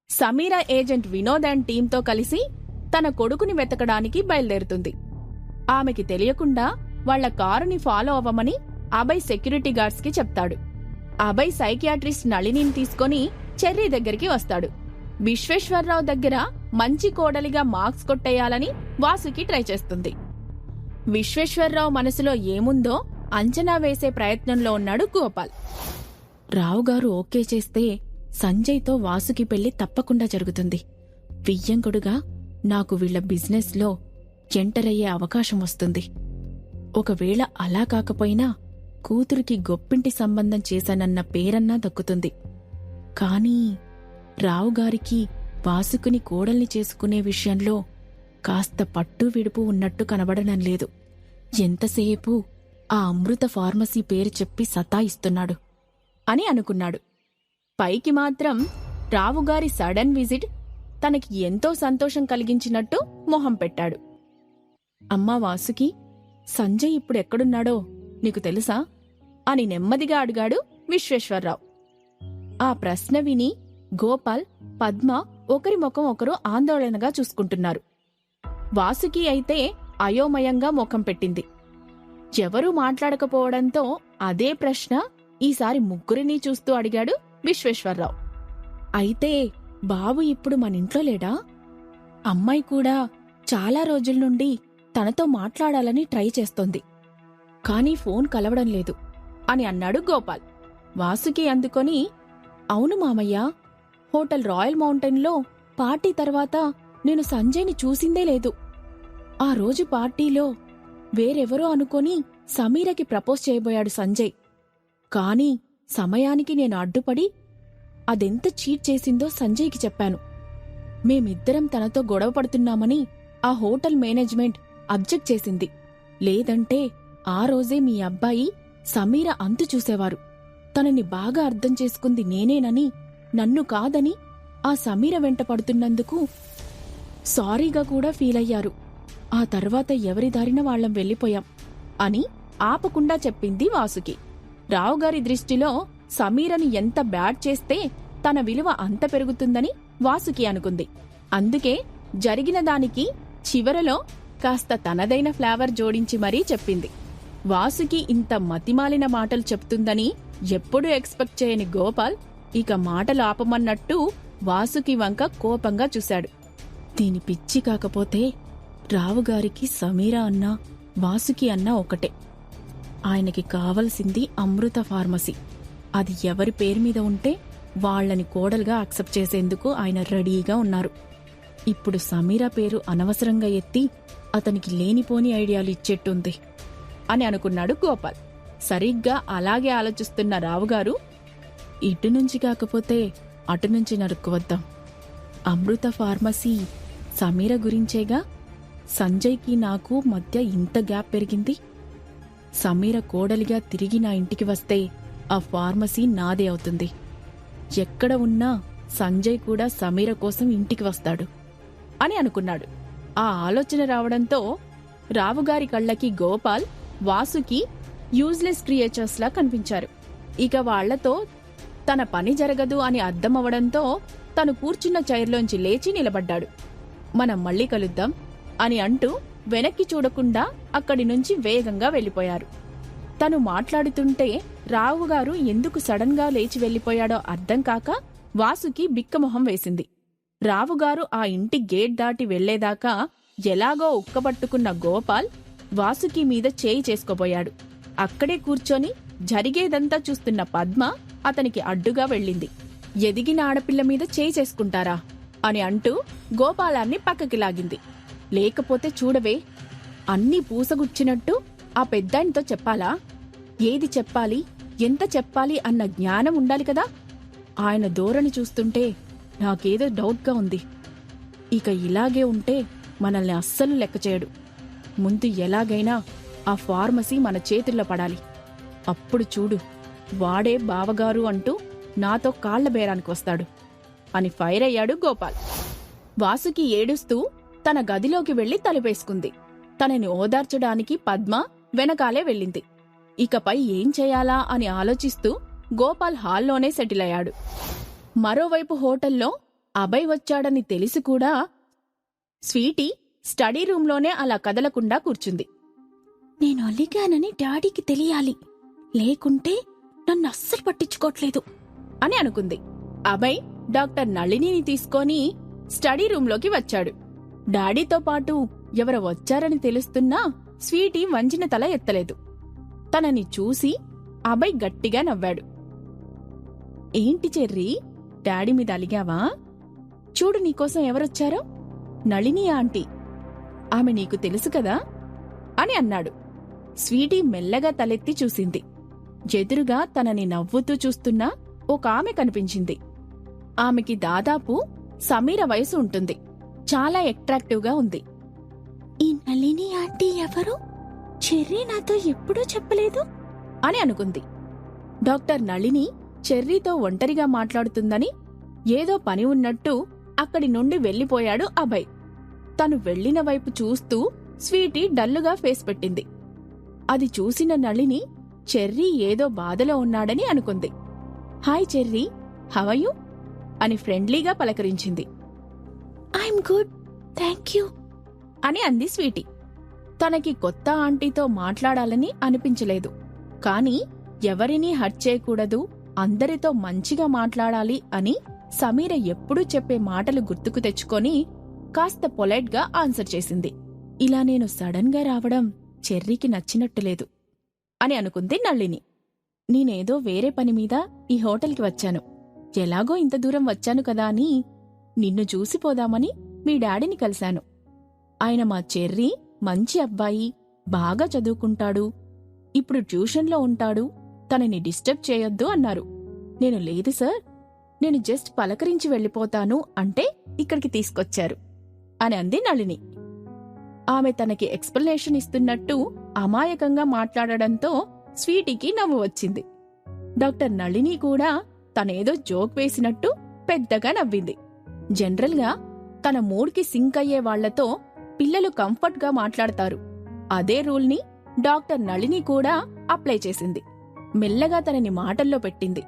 Sameera agent Vinod and టీంతో కలిసి తన కొడుకుని వెతకడానికి బయలుదేరుతుంది. ఆమెకి తెలియకుండా వాళ్ల కారుని ఫాలో అవ్వమని అభయ్ సెక్యూరిటీ గార్డ్స్ కి చెప్తాడు. అభయ్ సైకియాట్రిస్ట్ నళినిని తీసుకుని చెర్రీ దగ్గరికి వస్తాడు. విశ్వేశ్వరరావు దగ్గర మంచి కోడలిగా మార్క్స్ కొట్టేయాలని వాసుకి ట్రై చేస్తుంది. విశ్వేశ్వరరావు మనసులో ఏముందో అంచనా వేసే ప్రయత్నంలో ఉన్నాడు గోపాల్. రావుగారు ఓకే చేస్తే సంజయ్తో వాసుకి పెళ్లి తప్పకుండా జరుగుతుంది. వియ్యంకుడుగా నాకు వీళ్ల బిజినెస్లో ఎంటర్ అయ్యే అవకాశం వస్తుంది. ఒకవేళ అలా కాకపోయినా కూతురికి గొప్పింటి సంబంధం చేశానన్న పేరన్నా దక్కుతుంది. కానీ రావుగారికి వాసుకుని కోడల్ని చేసుకునే విషయంలో కాస్త పట్టు విడుపు ఉన్నట్టు కనబడడం లేదు. ఎంతసేపు ఆ అమృత ఫార్మసీ పేరు చెప్పి సతాయిస్తున్నాడు అని అనుకున్నాడు. పైకి మాత్రం రావుగారి సడన్ విజిట్ తనకి ఎంతో సంతోషం కలిగించినట్టు మొహం పెట్టాడు. అమ్మా వాసుకి, సంజయ్ ఇప్పుడెక్కడున్నాడో నీకు తెలుసా అని నెమ్మదిగా అడిగాడు విశ్వేశ్వరరావు. ఆ ప్రశ్న విని గోపాల్, పద్మ ఒకరి ముఖం ఒకరు ఆందోళనగా చూసుకుంటున్నారు. వాసుకి అయితే అయోమయంగా ముఖం పెట్టింది. ఎవరూ మాట్లాడకపోవడంతో అదే ప్రశ్న ఈసారి ముగ్గురినీ చూస్తూ అడిగాడు విశ్వేశ్వరరావు. అయితే బాబు ఇప్పుడు మనింట్లో లేడా? అమ్మాయి కూడా చాలా రోజుల నుండి తనతో మాట్లాడాలని ట్రై చేస్తోంది, కానీ ఫోన్ కలవడం లేదు అని అన్నాడు గోపాల్. వాసుకి అందుకొని, అవును మామయ్య, హోటల్ రాయల్ మౌంటైన్లో పార్టీ తర్వాత నేను సంజయ్ని చూసిందే లేదు. ఆ రోజు పార్టీలో వేరెవరో అనుకొని సమీరకి ప్రపోజ్ చేయబోయాడు సంజయ్. కానీ సమయానికి నేను అడ్డుపడి అదెంత చీట్ చేసిందో సంజయ్కి చెప్పాను. మేమిద్దరం తనతో గొడవ పడుతున్నామని ఆ హోటల్ మేనేజ్మెంట్ అబ్జెక్ట్ చేసింది. లేదంటే ఆ రోజే మీ అబ్బాయి సమీర అంతు చూసేవారు. తనని బాగా అర్థం చేసుకుంది నేనేనని, నన్ను కాదని ఆ సమీర వెంట పడుతున్నందుకు సారీగా కూడా ఫీలయ్యారు. ఆ తర్వాత ఎవరి దారిన వాళ్లం వెళ్ళిపోయాం అని ఆపకుండా చెప్పింది వాసుకి. రావుగారి దృష్టిలో సమీరను ఎంత బ్యాడ్ చేస్తే తన విలువ అంత పెరుగుతుందని వాసుకి అనుకుంది. అందుకే జరిగిన దానికి చివరలో కాస్త తనదైన ఫ్లేవర్ జోడించి మరీ చెప్పింది. వాసుకి ఇంత మతిమాలిన మాటలు చెప్తుందని ఎప్పుడూ ఎక్స్పెక్ట్ చేయని గోపాల్ ఇక మాటలు ఆపమన్నట్టు వాసుకి వంక కోపంగా చూశాడు. దీని పిచ్చి కాకపోతే రావుగారికి సమీర అన్నా వాసుకి అన్నా ఒకటే. ఆయనకి కావలసింది అమృత ఫార్మసీ. అది ఎవరి పేరు మీద ఉంటే వాళ్లని కోడలుగా యాక్సెప్ట్ చేసేందుకు ఆయన రెడీగా ఉన్నారు. ఇప్పుడు సమీర పేరు అనవసరంగా ఎత్తి అతనికి లేనిపోని ఐడియాలు ఇచ్చేట్టుంది అని అనుకున్నాడు గోపాల్. సరిగ్గా అలాగే ఆలోచిస్తున్న రావుగారు, ఇటు నుంచి కాకపోతే అటు నుంచి నరుక్కువద్దాం. అమృత ఫార్మసీ సమీర గురించేగా సంజయ్కి నాకు మధ్య ఇంత గ్యాప్ పెరిగింది. సమీర కోడలిగా తిరిగి నా ఇంటికి వస్తే ఆ ఫార్మసీ నాదే అవుతుంది. ఎక్కడ ఉన్నా సంజయ్ కూడా సమీర కోసం ఇంటికి వస్తాడు అని అనుకున్నాడు. ఆ ఆలోచన రావడంతో రావుగారి కళ్ళకి గోపాల్, వాసుకి యూజ్లెస్ క్రియేచర్స్లా కనిపించారు. ఇక వాళ్లతో తన పని జరగదు అని అర్థమవడంతో తను కూర్చున్న చైర్లోంచి లేచి నిలబడ్డాడు. మనం మళ్ళీ కలుద్దాం అని అంటూ వెనక్కి చూడకుండా అక్కడి నుంచి వేగంగా వెళ్లిపోయారు. తను మాట్లాడుతుంటే రావుగారు ఎందుకు సడన్ గా లేచి వెళ్లిపోయాడో అర్థం కాక వాసుకి బిక్కమొహం వేసింది. రావుగారు ఆ ఇంటి గేట్ దాటి వెళ్లేదాకా ఎలాగో ఉక్కబట్టుకున్న గోపాల్ వాసుకి మీద చేయి చేసుకోబోయాడు. అక్కడే కూర్చొని జరిగేదంతా చూస్తున్న పద్మ అతనికి అడ్డుగా వెళ్ళింది. ఎదిగిన ఆడపిల్ల మీద చేయి చేసుకుంటారా అని అంటూ గోపాలాన్ని పక్కకి లాగింది. లేకపోతే చూడవే, అన్నీ పూసగుచ్చినట్టు ఆ పెద్దాయనతో చెప్పాలా? ఏది చెప్పాలి, ఎంత చెప్పాలి అన్న జ్ఞానం ఉండాలి కదా. ఆయన ధోరణి చూస్తుంటే నాకేదో డౌట్గా ఉంది. ఇక ఇలాగే ఉంటే మనల్ని అస్సలు లెక్క చేయడు. ముందు ఎలాగైనా ఆ ఫార్మసీ మన చేతుల్లో పడాలి. అప్పుడు చూడు, వాడే బావగారు అంటూ నాతో కాళ్ల బేరానికి వస్తాడు అని ఫైర్ అయ్యాడు గోపాల్. వాసుకి ఏడుస్తూ తన గదిలోకి వెళ్లి తలుపేసుకుంది. తనని ఓదార్చడానికి పద్మ వెనకాలే వెళ్ళింది. ఇకపై ఏం చేయాలా అని ఆలోచిస్తూ గోపాల్ హాల్లోనే సెటిల్ అయ్యాడు. మరోవైపు హోటల్లో అభయ్ వచ్చాడని తెలిసి కూడా స్వీటీ స్టడీ రూంలోనే అలా కదలకుండా కూర్చుంది. నేను అలిగానని డాడీకి తెలియాలి, లేకుంటే నన్ను అస్సలు పట్టించుకోవట్లేదు అని అనుకుంది. అభయ్ డాక్టర్ నళినిని తీసుకొని స్టడీ రూంలోకి వచ్చాడు. డాడీతో పాటు ఎవరో వచ్చారని తెలుస్తున్నా స్వీటీ వంచిన తల ఎత్తలేదు. తనని చూసి అభయ్ గట్టిగా నవ్వాడు. ఏంటి చెర్రీ, డాడీ మీద అలిగావా? చూడు నీకోసం ఎవరొచ్చారో, నళిని ఆంటీ. ఆమె నీకు తెలుసు కదా అని అన్నాడు. స్వీటీ మెల్లగా తలెత్తి చూసింది. ఎదురుగా తనని నవ్వుతూ చూస్తున్న ఒక ఆమె కనిపించింది. ఆమెకి దాదాపు సమీర వయసు ఉంటుంది. చాలా అట్రాక్టివ్గా ఉంది. ఈ నళిని ఆంటీ ఎవరు? చెర్రీ నాతో ఎప్పుడూ చెప్పలేదు అని అనుకుంది. డాక్టర్ నళిని చెర్రీతో ఒంటరిగా మాట్లాడుతుందని ఏదో పని ఉన్నట్టు అక్కడి నుండి వెళ్లిపోయాడు అభయ్. తను వెళ్లిన వైపు చూస్తూ స్వీటీ డల్లుగా ఫేస్ పెట్టింది. అది చూసిన నళిని చెర్రీ ఏదో బాధలో ఉన్నాడని అనుకుంది. Hi Cherry, how are you అని ఫ్రెండ్లీగా పలకరించింది. ఐఎమ్ గుడ్, థ్యాంక్ యూ అని అంది స్వీటీ. తనకి కొత్త ఆంటీతో మాట్లాడాలని అనిపించలేదు. కాని ఎవరినీ హర్ట్ చేయకూడదు, అందరితో మంచిగా మాట్లాడాలి అని సమీర ఎప్పుడూ చెప్పే మాటలు గుర్తుకు తెచ్చుకొని కాస్త పొలైట్గా ఆన్సర్ చేసింది. ఇలా నేను సడన్ గా రావడం చెర్రీకి నచ్చినట్టులేదు అని అనుకుంది నళిని. నేనేదో వేరే పనిమీద ఈ హోటల్కి వచ్చాను. ఎలాగో ఇంత దూరం వచ్చాను కదా అని నిన్ను చూసిపోదామని మీ డాడీని కలిశాను. ఆయన మా చెర్రీ మంచి అబ్బాయి, బాగా చదువుకుంటాడు, ఇప్పుడు ట్యూషన్లో ఉంటాడు, తనని డిస్టర్బ్ చేయొద్దు అన్నారు. నేను లేదు సార్, నేను జస్ట్ పలకరించి వెళ్ళిపోతాను అంటే ఇక్కడికి తీసుకొచ్చారు అని అంది నళిని. ఆమె తనకి ఎక్స్ప్లెనేషన్ ఇస్తున్నట్టు అమాయకంగా మాట్లాడడంతో స్వీటీకి నవ్వు వచ్చింది. డాక్టర్ నళిని కూడా తనేదో జోక్ వేసినట్టు పెద్దగా నవ్వింది. జనరల్గా తన మూడ్కి సింక్ అయ్యే వాళ్లతో పిల్లలు కంఫర్ట్గా మాట్లాడతారు. అదే రూల్ని డాక్టర్ నళిని కూడా అప్లై చేసింది. మెల్లగా తనని మాటల్లో పెట్టింది.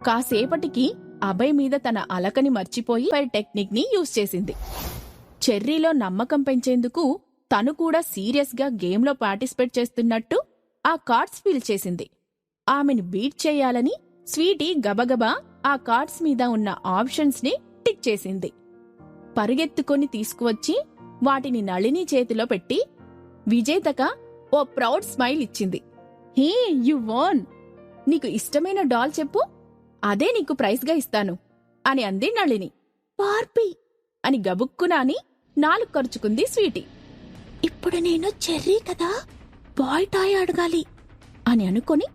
కాసేపటికి అభయ్ మీద తన అలకని మర్చిపోయి ఫైర్ టెక్నిక్ ని యూజ్ చేసింది. చెర్రీలో నమ్మకం పెంచేందుకు తను కూడా సీరియస్గా గేమ్లో పార్టిసిపేట్ చేస్తున్నట్టు ఆ కార్డ్స్ ఫీల్ చేసింది. ఆమెను బీట్ చేయాలని స్వీటీ గబగబా ఆ కార్డ్స్ మీద ఉన్న ఆప్షన్స్ ని టిక్ చేసింది. పరిగెత్తుకొని తీసుకువచ్చి వాటిని నళిని చేతిలో పెట్టి విజేతగా ఓ ప్రౌడ్ స్మైల్ ఇచ్చింది. హే, యు వాన్! నీకు ఇష్టమైన డాల్ చెప్పు, అదే నీకు ప్రైజ్గా ఇస్తాను అని అంది నళిని. బార్బీ అని గబుక్కునాని నాలుగు ఖర్చుకుంది స్వీటీ. ఇప్పుడు నేను చెర్రీ కదా, బాయ్ టాయ్ అడగాలి అని అనుకుని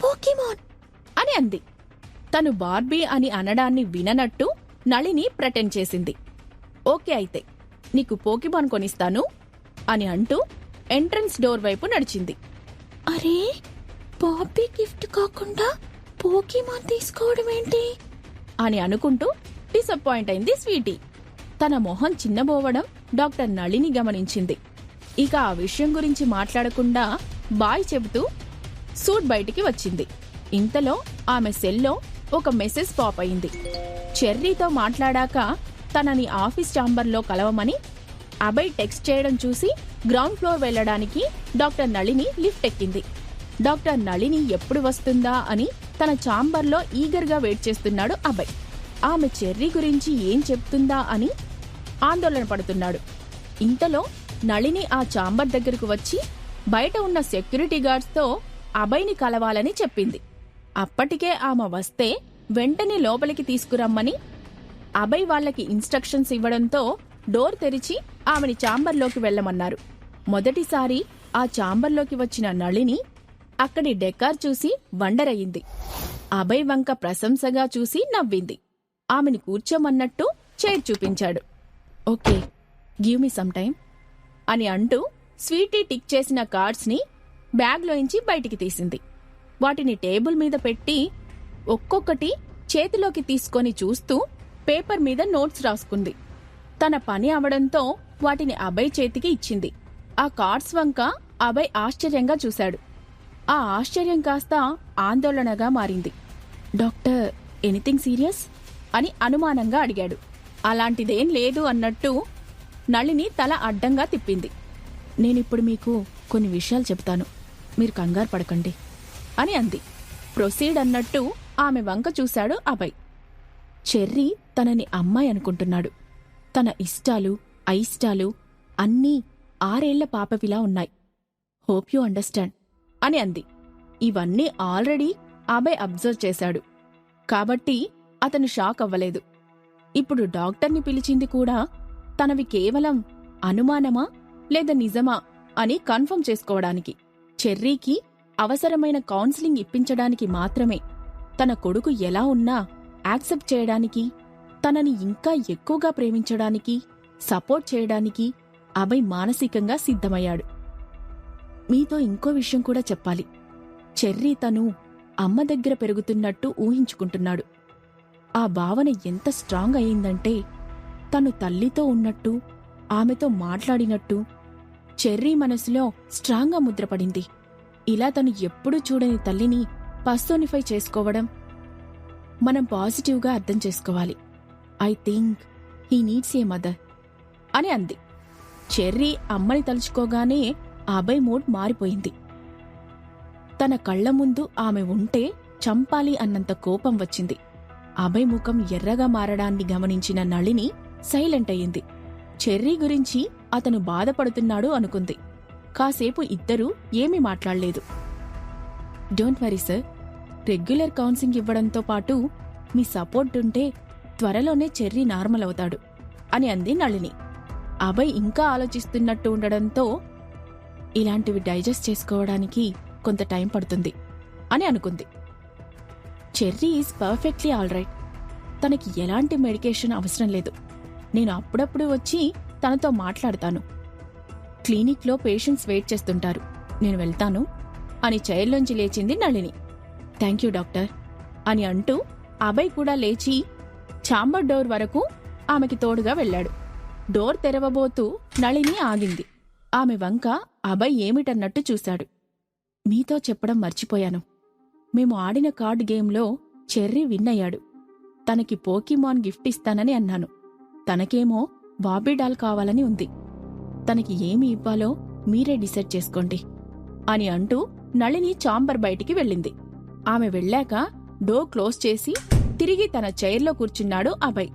పోకీమాన్ అని అంది. తను బార్బీ అని అనడాన్ని విననట్టు నళిని ప్రెటెండ్ చేసింది. ఓకే అయితే నీకు పోకీమాన్ కొనిస్తాను అని అంటూ ఎంట్రన్స్ డోర్ వైపు నడిచింది. అరే, బార్బీ గిఫ్ట్ కాకుండా పోకీమాన్ తీసుకోవడమేంటి అని అనుకుంటూ డిసప్పాయింట్ అయింది స్వీటీ. తన మొహం చిన్నబోవడం డాక్టర్ నళిని గమనించింది. ఇక ఆ విషయం గురించి మాట్లాడకుండా బాయ్ చెబుతూ సూట్ బయటికి వచ్చింది. ఇంతలో ఆమె సెల్లో ఒక మెసేజ్ పాప్ అయింది. చెర్రీతో మాట్లాడాక తనని ఆఫీస్ ఛాంబర్లో కలవమని అభయ్ టెక్స్ట్ చేయడం చూసి గ్రౌండ్ ఫ్లోర్ వెళ్లడానికి డాక్టర్ నళిని లిఫ్ట్ ఎక్కింది. డాక్టర్ నళిని ఎప్పుడు వస్తుందా అని తన ఛాంబర్లో ఈగర్గా వెయిట్ చేస్తున్నాడు అభయ్. ఆమె చెర్రీ గురించి ఏం చెప్తుందా అని ఆందోళన పడుతున్నాడు. ఇంతలో నళిని ఆ ఛాంబర్ దగ్గరకు వచ్చి బయట ఉన్న సెక్యూరిటీ గార్డ్స్తో అభయ్ని కలవాలని చెప్పింది. అప్పటికే ఆమె వస్తే వెంటనే లోపలికి తీసుకురమ్మని అభయ్ వాళ్లకి ఇన్స్ట్రక్షన్స్ ఇవ్వడంతో డోర్ తెరిచి ఆమెని ఛాంబర్లోకి వెళ్లమన్నారు. మొదటిసారి ఆ ఛాంబర్లోకి వచ్చిన నళిని అక్కడి డెకార్ చూసి వండరయింది. అభయ్ వంక ప్రశంసగా చూసి నవ్వింది. ఆమెని కూర్చోమన్నట్టు చైర్ చూపించాడు. Okay, give me some time అని అంటూ స్వీటీ టిక్ చేసిన కార్డ్స్ని బ్యాగ్లోంచి బయటికి తీసింది. వాటిని టేబుల్ మీద పెట్టి ఒక్కొక్కటి చేతిలోకి తీసుకొని చూస్తూ పేపర్ మీద నోట్స్ రాసుకుంది. తన పని అవడంతో వాటిని అభయ్ చేతికి ఇచ్చింది. ఆ కార్డ్స్ వంక అభయ్ ఆశ్చర్యంగా చూశాడు. ఆ ఆశ్చర్యం కాస్త ఆందోళనగా మారింది. డాక్టర్, ఎనీథింగ్ సీరియస్ అని అనుమానంగా అడిగాడు. అలాంటిదేం లేదు అన్నట్టు నళిని తల అడ్డంగా తిప్పింది. నేనిప్పుడు మీకు కొన్ని విషయాలు చెప్తాను, మీరు కంగారు పడకండి అని అంది. ప్రొసీడ్ అన్నట్టు ఆమె వంక చూశాడు అభయ్. చెర్రీ తనని అమ్మాయి అనుకుంటున్నాడు. తన ఇష్టాలు అయిష్టాలు అన్నీ 6 ఏళ్ల పాపవిలా ఉన్నాయి. హోప్ యూ అండర్స్టాండ్ అని అంది. ఇవన్నీ ఆల్రెడీ అభయ్ అబ్జర్వ్ చేశాడు కాబట్టి అతను షాక్ అవ్వలేదు. ఇప్పుడు డాక్టర్ని పిలిచింది కూడా తనవి కేవలం అనుమానమా లేదా నిజమా అని కన్ఫర్మ్ చేసుకోవడానికి. చెర్రీకి అవసరమైన కౌన్సిలింగ్ ఇప్పించడానికి మాత్రమే. తన కొడుకు ఎలా ఉన్నా యాక్సెప్ట్ చేయడానికి, తనని ఇంకా ఎక్కువగా ప్రేమించడానికి, సపోర్ట్ చేయడానికి అభయ్ మానసికంగా సిద్ధమయ్యాడు. మీతో ఇంకో విషయం కూడా చెప్పాలి. చెర్రీ తను అమ్మ దగ్గర పెరుగుతున్నట్టు ఊహించుకుంటున్నాడు. ఆ భావన ఎంత స్ట్రాంగ్ అయిందంటే తను తల్లితో ఉన్నట్టు, ఆమెతో మాట్లాడినట్టు చెర్రీ మనసులో స్ట్రాంగ్గా ముద్రపడింది. ఇలా తను ఎప్పుడూ చూడని తల్లిని పర్సోనిఫై చేసుకోవడం మనం పాజిటివ్గా అర్థం చేసుకోవాలి. I think he needs a mother అని అంది. చెర్రీ అమ్మని తలుచుకోగానే అభయ్ మూడ్ మారిపోయింది. తన కళ్ల ముందు ఆమె ఉంటే చంపాలి అన్నంత కోపం వచ్చింది. అభయ్ ముఖం ఎర్రగా మారడాన్ని గమనించిన నళిని సైలెంట్ అయ్యింది. చెర్రీ గురించి అతను బాధపడుతున్నాడు అనుకుంది. కాసేపు ఇద్దరూ ఏమీ మాట్లాడలేదు. Don't worry sir, regular counselling ఇవ్వడంతో పాటు మీ సపోర్ట్ ఉంటే త్వరలోనే చెర్రీ నార్మల్ అవుతాడు అని అంది నళిని. అభయ్ ఇంకా ఆలోచిస్తున్నట్టు ఉండడంతో ఇలాంటివి డైజెస్ట్ చేసుకోవడానికి కొంత టైం పడుతుంది అని అనుకుంది. Cherry is perfectly alright. తనకి ఎలాంటి మెడికేషన్ అవసరం లేదు. నేను అప్పుడప్పుడు వచ్చి తనతో మాట్లాడతాను. క్లినిక్లో పేషెంట్స్ వెయిట్ చేస్తుంటారు. నేను వెళ్తాను అని చైర్లోంచి లేచింది నళిని. థ్యాంక్యూ డాక్టర్ అని అంటూ అభయ్ కూడా లేచి ఛాంబర్ డోర్ వరకు ఆమెకి తోడుగా వెళ్లాడు. డోర్ తెరవబోతూ నళిని ఆగింది. ఆమె వంక అభయ్ ఏమిటన్నట్టు చూశాడు. మీతో చెప్పడం మర్చిపోయాను. మేము ఆడిన కార్డ్ గేమ్లో చెర్రీ విన్ అయ్యాడు. తనకి పోకీమాన్ గిఫ్ట్ ఇస్తానని అన్నాను. తనకేమో బాబీ డాల్ కావాలని ఉంది. తనకి ఏమి ఇవ్వాలో మీరే డిసైడ్ చేసుకోండి అని అంటూ నళిని ఛాంబర్ బయటికి వెళ్ళింది. ఆమె వెళ్ళాక డోర్ క్లోజ్ చేసి తిరిగి తన చైర్లో కూర్చున్నాడు అభయ్.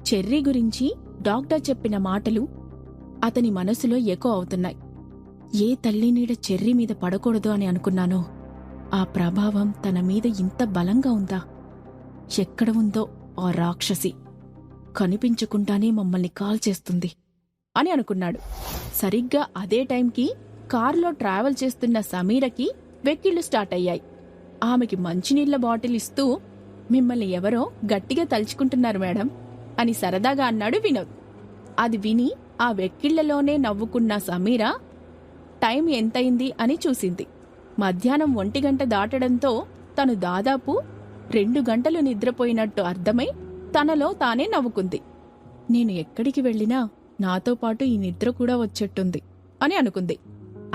చెర్రీ గురించి డాక్టర్ చెప్పిన మాటలు అతని మనసులో ఎకో అవుతున్నాయి. ఏ తల్లి నీడ చెర్రీ మీద పడకూడదు అని అనుకున్నానో ఆ ప్రభావం తన మీద ఇంత బలంగా ఉందా? ఎక్కడ ఉందో ఆ రాక్షసి, కనిపించకుండానే మమ్మల్ని కాల్ చేస్తుంది అని అనుకున్నాడు. సరిగ్గా అదే టైంకి కారులో ట్రావెల్ చేస్తున్న సమీరకి వెక్కిళ్లు స్టార్ట్ అయ్యాయి. ఆమెకి మంచినీళ్ల బాటిల్ ఇస్తూ మిమ్మల్ని ఎవరో గట్టిగా తలుచుకుంటున్నారు మేడం అని సరదాగా అన్నాడు వినోద్. అది విని ఆ వెక్కిళ్లలోనే నవ్వుకున్న సమీర టైం ఎంతయింది అని చూసింది. మధ్యాహ్నం 1 గంట దాటడంతో తను దాదాపు 2 గంటలు నిద్రపోయినట్టు అర్థమై తనలో తానే నవ్వుకుంది. నేను ఎక్కడికి వెళ్ళినా నాతో పాటు ఈ నిద్ర కూడా వచ్చేట్టుంది అని అనుకుంది.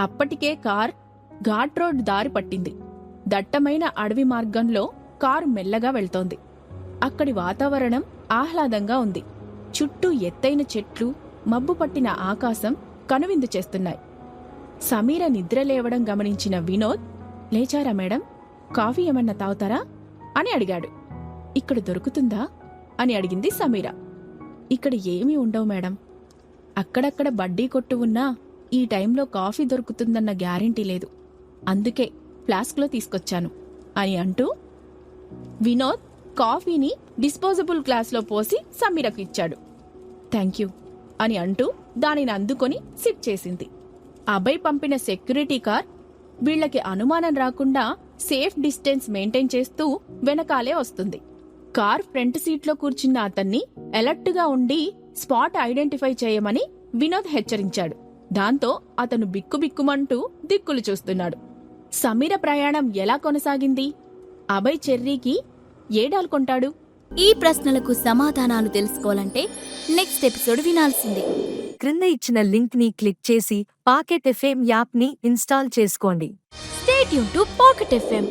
అప్పటికే కార్ ఘాట్ రోడ్ దారి పట్టింది. దట్టమైన అడవి మార్గంలో కారు మెల్లగా వెళ్తోంది. అక్కడి వాతావరణం ఆహ్లాదంగా ఉంది. చుట్టూ ఎత్తైన చెట్లు, మబ్బు పట్టిన ఆకాశం కనువిందు చేస్తున్నాయి. సమీర నిద్రలేవడం గమనించిన వినోద్, లేచారా మేడం? కాఫీ ఏమన్నా తాగుతారా అని అడిగాడు. ఇక్కడ దొరుకుతుందా అని అడిగింది సమీర. ఇక్కడ ఏమీ ఉండవు మేడం. అక్కడక్కడ బడ్డీ కొట్టు ఉన్నా ఈ టైంలో కాఫీ దొరుకుతుందన్న గ్యారెంటీ లేదు. అందుకే ఫ్లాస్క్లో తీసుకొచ్చాను అని అంటూ వినోద్ కాఫీని డిస్పోజబుల్ గ్లాస్లో పోసి సమీరకు ఇచ్చాడు. థ్యాంక్యూ అని అంటూ దానిని అందుకొని సిప్ చేసింది. అభయ్ పంపిన సెక్యూరిటీ కార్ వీళ్లకి అనుమానం రాకుండా సేఫ్ డిస్టెన్స్ మెయింటైన్ చేస్తూ వెనకాలే వస్తుంది. కార్ ఫ్రంట్ సీట్లో కూర్చున్న అతన్ని అలర్ట్గా ఉండి స్పాట్ ఐడెంటిఫై చేయమని వినోద్ హెచ్చరించాడు. దాంతో అతను బిక్కుబిక్కుమంటూ దిక్కులు చూస్తున్నాడు. సమీర ప్రయాణం ఎలా కొనసాగింది? అభయ్ చెర్రీకి ఏ డాల్ కొంటాడు? ఈ ప్రశ్నలకు సమాధానాలు తెలుసుకోవాలంటే నెక్స్ట్ ఎపిసోడ్ వినాల్సిందే. క్రింద ఇచ్చిన లింక్ ని క్లిక్ చేసి పాకెట్ ఎఫ్ఎం యాప్ ని ఇన్స్టాల్ చేసుకోండి. Stay tune to pocket FM.